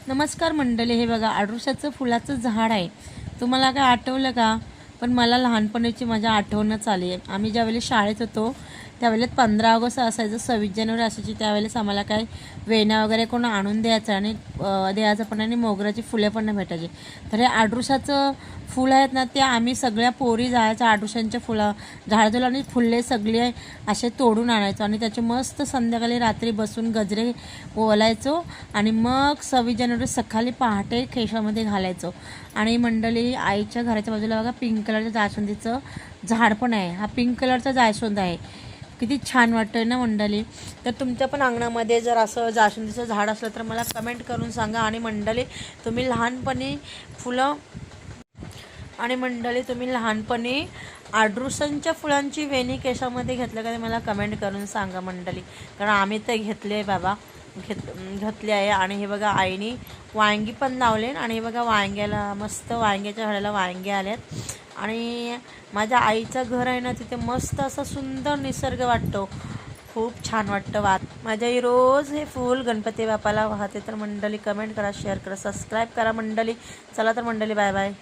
नमस्कार मंडळी, हे बघा अडुळसाचं फुलाचं झाड आहे. तुम्हाला काय आठवलं का? पण मला लहानपणीची माझ्या आठवणच आली आहे. आम्ही ज्यावेळेस शाळेत होतो त्यावेळेस 15 ऑगस्ट असायचं, 26 जानेवारी असायची, त्यावेळेस आम्हाला काय वेण्या वगैरे कोण आणून द्यायचं आणि द्यायचं पण, आणि मोगऱ्याची फुले पण नाही भेटायची. तर हे अडुळसाचं फुलं आहेत ना, ते आम्ही सगळ्या पोरी जायचं अडुळसांच्या फुलं झाडाजवळ आणि फुले सगळे असे तोडून आणायचो आणि त्याचे मस्त संध्याकाळी रात्री बसून गजरे ओलायचो आणि मग 26 जानेवारी सकाळी पहाटे केशामध्ये घालायचो. आणि मंडळी, आईच्या घराच्या बाजूला बघा पिंक कलरचं जास्वंदीचं झाड पण आहे. हा पिंक कलरचा जास्वंद आहे. किती छान वाटतं ना मंडळी. तर तुमच्या पण अंगणामध्ये जर असं जास्वंदीचं झाड असलं तर मला कमेंट करून सांगा. आणि मंडळी, तुम्ही लहानपणी फुलं आणि मंडळी तुम्ही लहानपणी अडुळसांच्या फुलांची वेणी केसामध्ये घेतलं का ते मला कमेंट करून सांगा मंडळी. कारण आम्ही ते घेतले आहे बाबा, घातले आहे. आणि हे बघा आईने वांगी पण लावले आणि हे बघा वांग्याला मस्त वांग्याच्या झाडाला वांगे आलेत. आणि माझ्या आईचं घर आहे ना, तिथे मस्त असं सुंदर निसर्ग वाटतो, खूप छान वाटतं. माझ्या आई रोज हे फूल गणपती बाप्पाला वाहते. तर मंडळी कमेंट करा, शेअर करा, सबस्क्राईब करा मंडळी. चला तर मंडळी, बाय बाय.